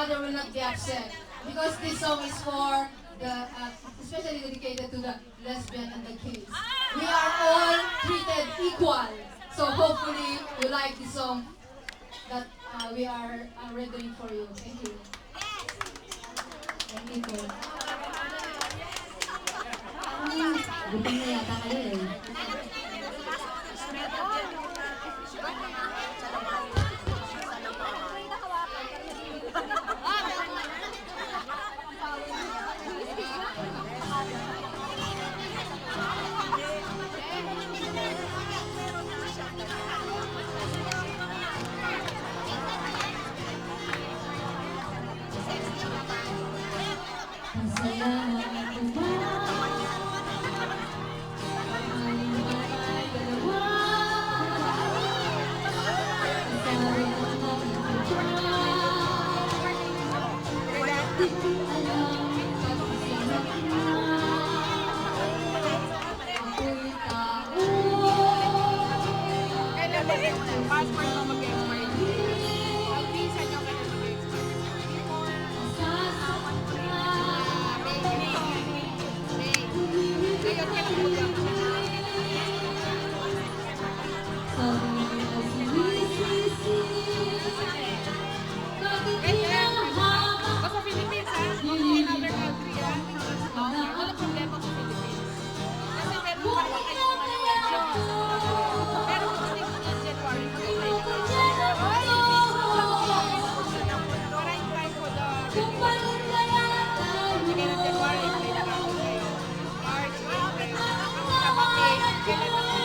mother will not be upset because this song is for the, especially dedicated to the lesbian and the gays. We are all treated equal. So hopefully you like this song that we are rendering for you. Thank you. Thank you po. Gutom na yata kayo eh. Passport mo mag-expire. Ang visa nyo kaya mag-expire. Ngayon ka lang basta Philippines ha? In other country ha? Walang problema sa Philippines. Kasi meron pa naman kayong mga election. Pero kung hindi mo ng January, mag-apply na kayo. Para in time for the renewal. Sige ng January, apply na kayo kayo. March, April, Sabate, kailan na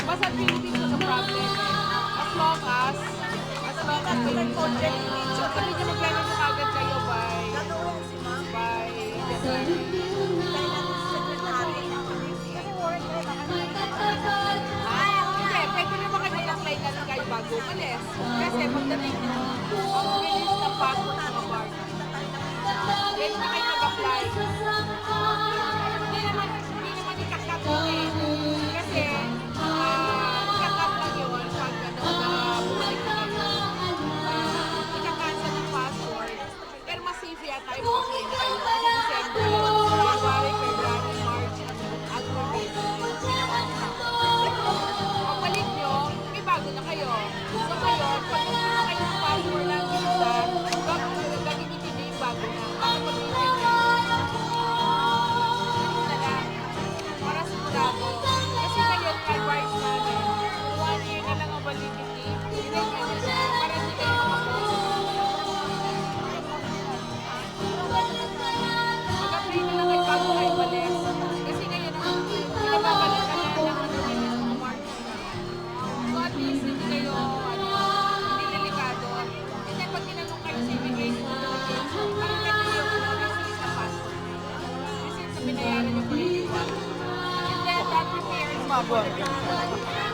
basta Philippines is a problem. As long as may project, sabi niyo magplano na agad kayo by hindi, pwede naman kayo mag-apply na lang kayo bago umalis. Kasi pagdating nyo, ang release ng passport ng mga bar. Pwede na kayo mag-apply. Hindi naman ikakat eh. Kasi ikakat lang yun pag bumalik na kayo. Ika-cancel ng passport. Pero mas safe yata yung mag-apply na kayo. Kasi December, January, February, March, April, Ang balik nyo, may bago na kayo. So ngayon, pag gusto na kayo ng passport ng visa, gagamitin nyo yung bago na. Para pag-renew na lang. Para sigurado. Kasi ngayon, advice namin, 1 year na lang ang validity. Renew nyo na para hindi kayo makapost. Mag-apply na lang kayo bago kayo balik. Kasi ngayon, pinababalikan na lang ang release ng March na. So at least, hindi kayo, hindi delikado. And then, pag tinanong kayo sa immigration notification, parang ganyan yung receipt ng passport nyo. Receipt na binayaran nyo for renewal. And then, that prepares you for the